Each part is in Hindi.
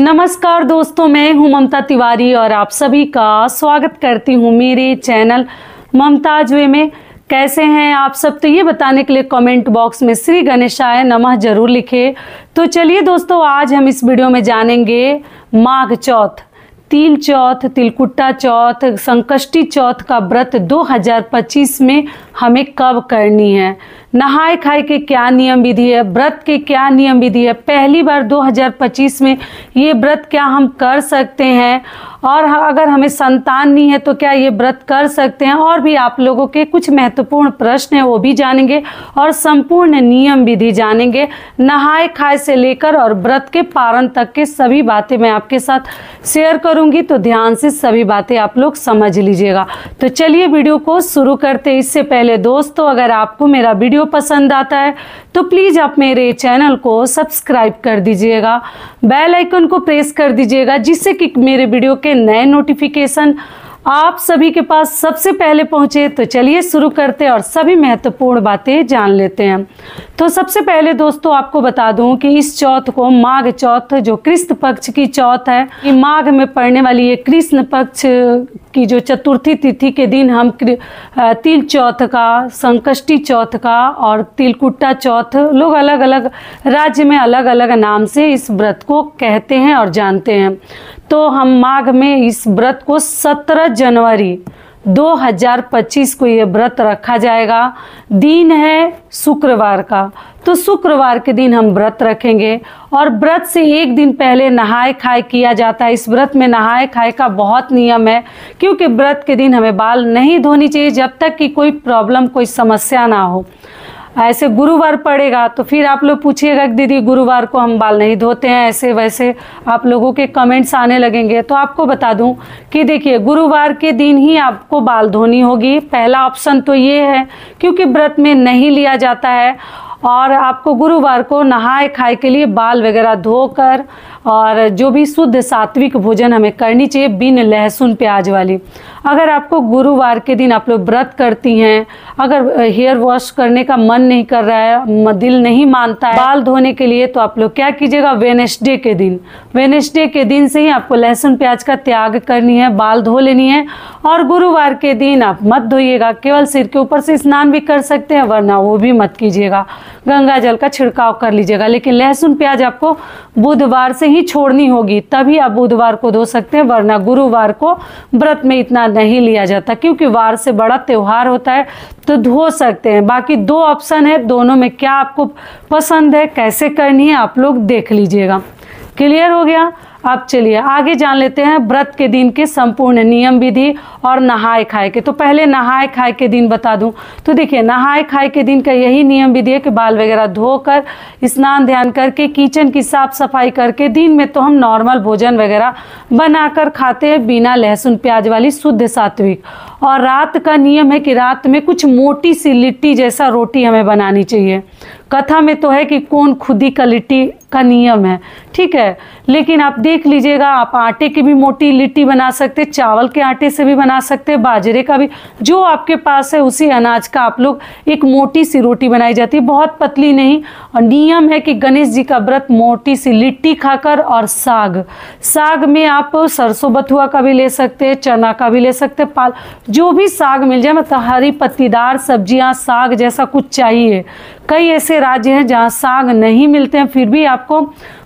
नमस्कार दोस्तों, मैं हूं ममता तिवारी और आप सभी का स्वागत करती हूं मेरे चैनल ममताज वे में। कैसे हैं आप सब? तो ये बताने के लिए कमेंट बॉक्स में श्री गणेशाय नमः जरूर लिखें। तो चलिए दोस्तों, आज हम इस वीडियो में जानेंगे माघ चौथ, तिल चौथ, तिलकुट्टा चौथ, संकष्टी चौथ का व्रत 2025 में हमें कब करनी है, नहाए खाए के क्या नियम विधि है, व्रत के क्या नियम विधि है, पहली बार 2025 में ये व्रत क्या हम कर सकते हैं, और अगर हमें संतान नहीं है तो क्या ये व्रत कर सकते हैं, और भी आप लोगों के कुछ महत्वपूर्ण प्रश्न हैं वो भी जानेंगे और संपूर्ण नियम विधि जानेंगे। नहाए खाए से लेकर और व्रत के पारण तक के सभी बातें मैं आपके साथ शेयर करूंगी, तो ध्यान से सभी बातें आप लोग समझ लीजिएगा। तो चलिए वीडियो को शुरू करते हैं। इससे पहले दोस्तों, अगर आपको मेरा वीडियो पसंद आता है तो प्लीज़ आप मेरे चैनल को सब्सक्राइब कर दीजिएगा, बेल आइकन को प्रेस कर दीजिएगा, जिससे कि मेरे वीडियो के नए नोटिफिकेशन आप सभी के पास सबसे पहले पहुंचे। तो चलिए शुरू करते हैं और सभी महत्वपूर्ण बातें जान लेते हैं। तो सबसे पहले दोस्तों आपको बता दूं कि इस चौथ को माघ चौथ, जो कृष्ण पक्ष की चौथ है, ये माघ में पड़ने वाली ये कृष्ण पक्ष की जो चतुर्थी तिथि के दिन हम तिल चौथ का, संकष्टी चौथ का और तिलकुट्टा चौथ, लोग अलग अलग राज्य में अलग अलग नाम से इस व्रत को कहते हैं और जानते हैं। तो हम माघ में इस व्रत को 17 जनवरी 2025 को ये व्रत रखा जाएगा। दिन है शुक्रवार का, तो शुक्रवार के दिन हम व्रत रखेंगे और व्रत से एक दिन पहले नहाए खाए किया जाता है। इस व्रत में नहाए खाए का बहुत नियम है, क्योंकि व्रत के दिन हमें बाल नहीं धोनी चाहिए जब तक कि कोई प्रॉब्लम, कोई समस्या ना हो। ऐसे गुरुवार पड़ेगा तो फिर आप लोग पूछिएगा कि दीदी गुरुवार को हम बाल नहीं धोते हैं, ऐसे वैसे आप लोगों के कमेंट्स आने लगेंगे। तो आपको बता दूं कि देखिए, गुरुवार के दिन ही आपको बाल धोनी होगी। पहला ऑप्शन तो ये है, क्योंकि व्रत में नहीं लिया जाता है, और आपको गुरुवार को नहाए खाए के लिए बाल वगैरह धोकर और जो भी शुद्ध सात्विक भोजन हमें करनी चाहिए, बिन लहसुन प्याज वाली। अगर आपको गुरुवार के दिन आप लोग व्रत करती हैं, अगर हेयर वॉश करने का मन नहीं कर रहा है, दिल नहीं मानता है बाल धोने के लिए, तो आप लोग क्या कीजिएगा, वेडनेसडे के दिन से ही आपको लहसुन प्याज का त्याग करनी है, बाल धो लेनी है। और गुरुवार के दिन आप मत धोइएगा, केवल सिर के ऊपर से स्नान भी कर सकते हैं, वरना वो भी मत कीजिएगा, गंगा जल का छिड़काव कर लीजिएगा। लेकिन लहसुन प्याज आपको बुधवार से ही छोड़नी होगी, तभी आप बुधवार को धो सकते हैं, वरना गुरुवार को व्रत में इतना नहीं लिया जाता, क्योंकि वार से बड़ा त्योहार होता है, तो धो सकते हैं। बाकी दो ऑप्शन है, दोनों में क्या आपको पसंद है, कैसे करनी है, आप लोग देख लीजिएगा। क्लियर हो गया? अब चलिए आगे जान लेते हैं व्रत के दिन के संपूर्ण नियम विधि और नहाए खाए के। तो पहले नहाए खाए के दिन बता दूं, तो देखिए, नहाए खाए के दिन का यही नियम विधि है कि बाल वगैरह धोकर, स्नान ध्यान करके, किचन की साफ सफाई करके, दिन में तो हम नॉर्मल भोजन वगैरह बनाकर खाते हैं, बिना लहसुन प्याज वाली शुद्ध सात्विक। और रात का नियम है कि रात में कुछ मोटी सी लिट्टी जैसा रोटी हमें बनानी चाहिए। कथा में तो है कि कौन खुदी का लिट्टी का नियम है, ठीक है, लेकिन आप देख लीजिएगा, आप आटे की भी मोटी लिट्टी बना सकते, चावल के आटे से भी बना सकते, बाजरे का भी, जो आपके पास है उसी अनाज का आप लोग एक मोटी सी रोटी बनाई जाती है, बहुत पतली नहीं। और नियम है कि गणेश जी का व्रत मोटी सी लिट्टी खाकर, और साग में आप सरसों बथुआ का भी ले सकते हैं, चना का भी ले सकते, पाल, जो भी साग मिल जाए, मतलब हरी पत्तीदार सब्जियां, साग जैसा कुछ चाहिए। कई ऐसे राज्य हैं जहाँ साग नहीं मिलते हैं, फिर भी आपको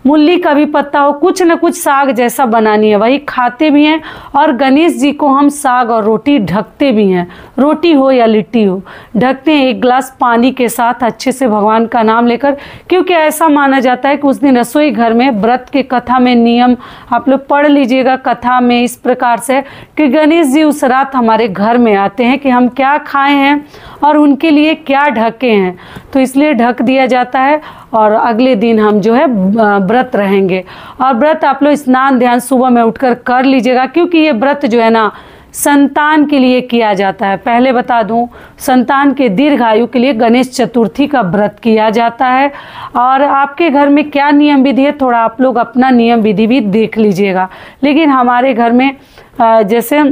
मूली का भी पत्ता हो, कुछ न कुछ साग जैसा बनानी है, वही खाते भी हैं। और गणेश जी को हम साग और रोटी ढकते भी हैं, रोटी हो या लिट्टी हो, ढकते हैं एक गिलास पानी के साथ, अच्छे से भगवान का नाम लेकर, क्योंकि ऐसा माना जाता है कि उस दिन रसोई घर में व्रत के कथा में नियम आप लोग पढ़ लीजिएगा। कथा में इस प्रकार से कि गणेश जी उस रात हमारे घर में आते हैं कि हम क्या खाए हैं और उनके लिए क्या ढके हैं, तो इसलिए ढक दिया जाता है। और अगले दिन हम जो है व्रत रहेंगे। और व्रत आप लोग स्नान ध्यान सुबह में उठकर कर लीजिएगा, क्योंकि ये व्रत जो है ना संतान के लिए किया जाता है। पहले बता दूं, संतान के दीर्घायु के लिए गणेश चतुर्थी का व्रत किया जाता है। और आपके घर में क्या नियम विधि है, थोड़ा आप लोग अपना नियम विधि भी देख लीजिएगा। लेकिन हमारे घर में जैसे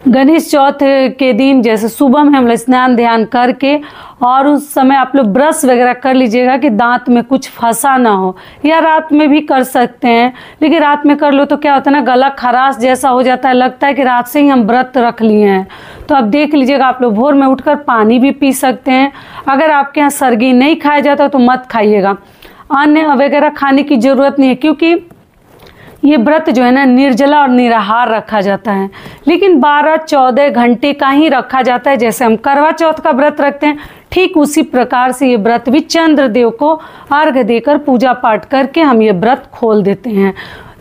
गणेश चौथ के दिन जैसे सुबह में हम लोग स्नान ध्यान करके और उस समय आप लोग ब्रश वगैरह कर लीजिएगा कि दांत में कुछ फंसा ना हो, या रात में भी कर सकते हैं। लेकिन रात में कर लो तो क्या होता है ना, गला खराश जैसा हो जाता है, लगता है कि रात से ही हम व्रत रख लिए हैं। तो अब देख लीजिएगा, आप लोग भोर में उठकर पानी भी पी सकते हैं। अगर आपके यहाँ सरगी नहीं खाया जाता तो मत खाइएगा, अन्न वगैरह खाने की ज़रूरत नहीं है, क्योंकि ये व्रत जो है ना निर्जला और निराहार रखा जाता है। लेकिन 12-14 घंटे का ही रखा जाता है। जैसे हम करवा चौथ का व्रत रखते हैं, ठीक उसी प्रकार से ये व्रत भी चंद्रदेव को अर्घ देकर पूजा पाठ करके हम ये व्रत खोल देते हैं।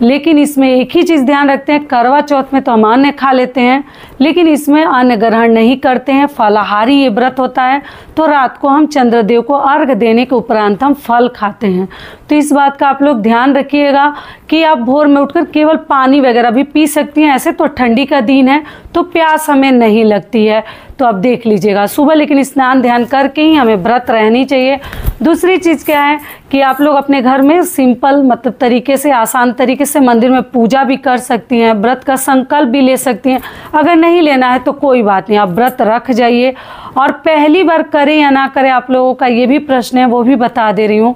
लेकिन इसमें एक ही चीज़ ध्यान रखते हैं, करवा चौथ में तो हम अन्न खा लेते हैं, लेकिन इसमें अन्न ग्रहण नहीं करते हैं, फलाहारी ये व्रत होता है। तो रात को हम चंद्रदेव को अर्घ देने के उपरांत हम फल खाते हैं। तो इस बात का आप लोग ध्यान रखिएगा कि आप भोर में उठकर केवल पानी वगैरह भी पी सकती हैं। ऐसे तो ठंडी का दिन है तो प्यास हमें नहीं लगती है, तो अब देख लीजिएगा सुबह लेकिन स्नान ध्यान करके ही हमें व्रत रहनी चाहिए। दूसरी चीज़ क्या है कि आप लोग अपने घर में सिंपल मतलब तरीके से, आसान तरीके से मंदिर में पूजा भी कर सकती हैं, व्रत का संकल्प भी ले सकती हैं। अगर नहीं लेना है तो कोई बात नहीं, आप व्रत रख जाइए। और पहली बार करें या ना करें, आप लोगों का ये भी प्रश्न है, वो भी बता दे रही हूँ।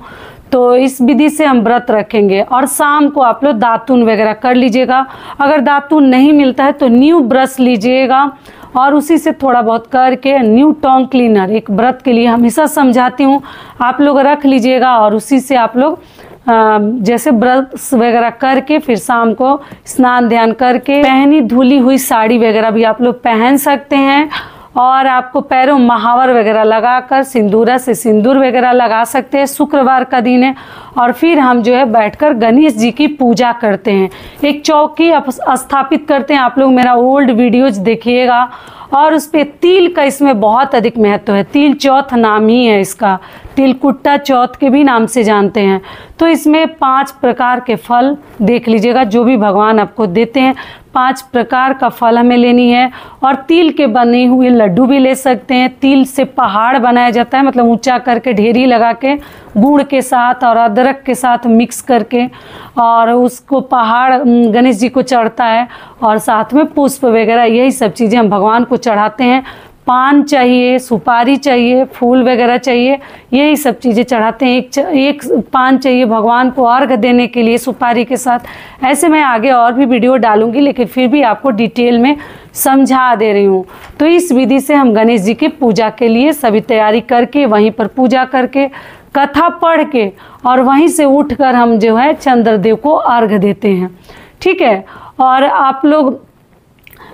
तो इस विधि से हम व्रत रखेंगे। और शाम को आप लोग दातून वगैरह कर लीजिएगा। अगर दातून नहीं मिलता है तो न्यू ब्रश लीजिएगा और उसी से थोड़ा बहुत करके न्यू टोंग क्लीनर, एक व्रत के लिए हमेशा समझाती हूँ, आप लोग रख लीजिएगा। और उसी से आप लोग जैसे ब्रश वगैरह करके फिर शाम को स्नान ध्यान करके पहनी धुली हुई साड़ी वगैरह भी आप लोग पहन सकते हैं। और आपको पैरों महावर वगैरह लगाकर सिंदूरा से सिंदूर वगैरह लगा सकते हैं। शुक्रवार का दिन है और फिर हम जो है बैठकर गणेश जी की पूजा करते हैं। एक चौकी स्थापित करते हैं। आप लोग मेरा ओल्ड वीडियोज देखिएगा और उस पर तिल का इसमें बहुत अधिक महत्व है। तिल चौथ नाम ही है इसका, तिलकुट्टा चौथ के भी नाम से जानते हैं। तो इसमें 5 प्रकार के फल देख लीजिएगा, जो भी भगवान आपको देते हैं 5 प्रकार का फल हमें लेनी है। और तिल के बने हुए लड्डू भी ले सकते हैं। तिल से पहाड़ बनाया जाता है, मतलब ऊंचा करके ढेरी लगा के गुड़ के साथ और अदरक के साथ मिक्स करके, और उसको पहाड़ गणेश जी को चढ़ता है। और साथ में पुष्प वगैरह यही सब चीज़ें हम भगवान को चढ़ाते हैं। पान चाहिए, सुपारी चाहिए, फूल वगैरह चाहिए, यही सब चीज़ें चढ़ाते हैं। एक पान चाहिए भगवान को अर्घ देने के लिए सुपारी के साथ। ऐसे मैं आगे और भी वीडियो डालूंगी, लेकिन फिर भी आपको डिटेल में समझा दे रही हूँ। तो इस विधि से हम गणेश जी की पूजा के लिए सभी तैयारी करके वहीं पर पूजा करके कथा पढ़ के और वहीं से उठकर हम जो है चंद्रदेव को अर्घ देते हैं। ठीक है। और आप लोग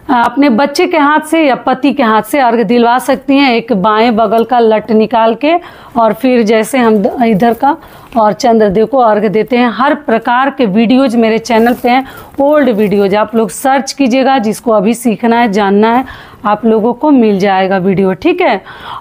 अपने बच्चे के हाथ से या पति के हाथ से अर्घ दिलवा सकती हैं। एक बाएं बगल का लट निकाल के और फिर जैसे हम इधर का और चंद्रदेव को अर्घ देते हैं। हर प्रकार के वीडियोज मेरे चैनल पे हैं, ओल्ड वीडियोज, आप लोग सर्च कीजिएगा। जिसको अभी सीखना है, जानना है, आप लोगों को मिल जाएगा वीडियो। ठीक है।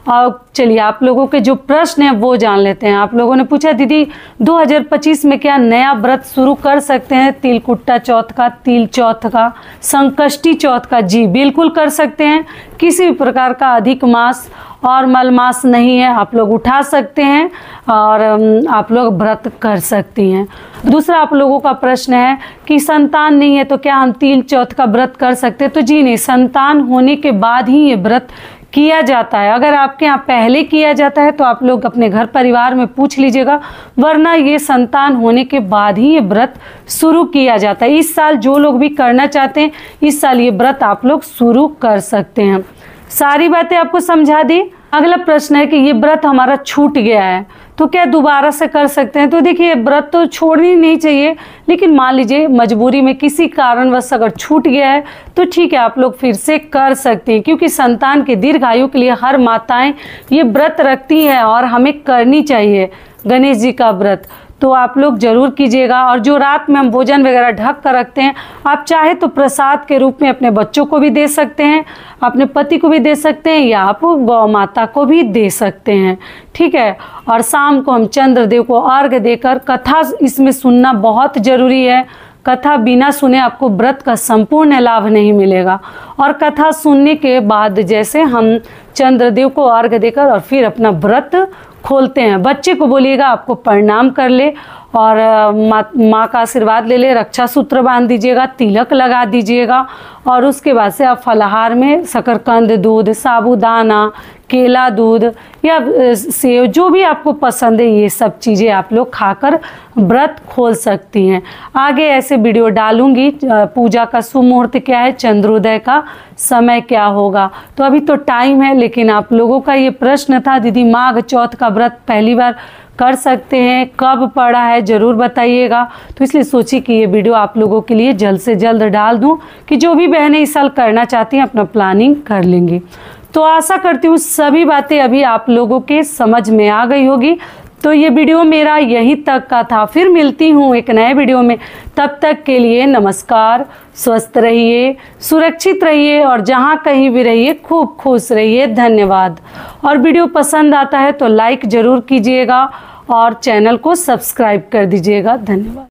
और चलिए आप लोगों के जो प्रश्न हैं वो जान लेते हैं। आप लोगों ने पूछा दीदी 2025 में क्या नया व्रत शुरू कर सकते हैं, तिलकुट्टा चौथ का, तिल चौथ का, संकष्टी चौथ का? जी बिल्कुल कर सकते हैं। किसी भी प्रकार का अधिक मास और मलमास नहीं है, आप लोग उठा सकते हैं और आप लोग व्रत कर सकती हैं। दूसरा आप लोगों का प्रश्न है कि संतान नहीं है तो क्या हम तिल चौथ का व्रत कर सकते हैं? तो जी नहीं, संतान होने के बाद ही ये व्रत किया जाता है। अगर आपके यहाँ पहले किया जाता है तो आप लोग अपने घर परिवार में पूछ लीजिएगा, वरना ये संतान होने के बाद ही ये व्रत शुरू किया जाता है। इस साल जो लोग भी करना चाहते हैं, इस साल ये व्रत आप लोग शुरू कर सकते हैं। सारी बातें आपको समझा दी। अगला प्रश्न है कि ये व्रत हमारा छूट गया है तो क्या दोबारा से कर सकते हैं? तो देखिए व्रत तो छोड़नी नहीं चाहिए, लेकिन मान लीजिए मजबूरी में किसी कारणवश अगर छूट गया है तो ठीक है, आप लोग फिर से कर सकते हैं। क्योंकि संतान के दीर्घायु के लिए हर माताएं ये व्रत रखती हैं और हमें करनी चाहिए गणेश जी का व्रत। तो आप लोग जरूर कीजिएगा। और जो रात में हम भोजन वगैरह ढक कर रखते हैं, आप चाहे तो प्रसाद के रूप में अपने बच्चों को भी दे सकते हैं, अपने पति को भी दे सकते हैं, या आप गौ माता को भी दे सकते हैं। ठीक है। और शाम को हम चंद्रदेव को अर्घ देकर कथा इसमें सुनना बहुत ज़रूरी है। कथा बिना सुने आपको व्रत का संपूर्ण लाभ नहीं मिलेगा। और कथा सुनने के बाद जैसे हम चंद्रदेव को अर्घ देकर और फिर अपना व्रत खोलते हैं। बच्चे को बोलिएगा आपको प्रणाम कर ले और माँ का आशीर्वाद ले ले, रक्षा सूत्र बांध दीजिएगा, तिलक लगा दीजिएगा और उसके बाद से आप फलाहार में शकरकंद दूध, साबूदाना, केला दूध या सेव जो भी आपको पसंद है ये सब चीज़ें आप लोग खाकर व्रत खोल सकती हैं। आगे ऐसे वीडियो डालूंगी, पूजा का शुभ मुहूर्त क्या है, चंद्रोदय का समय क्या होगा। तो अभी तो टाइम है, लेकिन आप लोगों का ये प्रश्न था दीदी माघ चौथ का व्रत पहली बार कर सकते हैं, कब पड़ा है ज़रूर बताइएगा। तो इसलिए सोची कि ये वीडियो आप लोगों के लिए जल्द से जल्द डाल दूं कि जो भी बहनें इस साल करना चाहती हैं अपना प्लानिंग कर लेंगी। तो आशा करती हूँ सभी बातें अभी आप लोगों के समझ में आ गई होगी। तो ये वीडियो मेरा यहीं तक का था, फिर मिलती हूँ एक नए वीडियो में। तब तक के लिए नमस्कार, स्वस्थ रहिए, सुरक्षित रहिए और जहाँ कहीं भी रहिए खूब खुश रहिए। धन्यवाद। और वीडियो पसंद आता है तो लाइक ज़रूर कीजिएगा और चैनल को सब्सक्राइब कर दीजिएगा। धन्यवाद।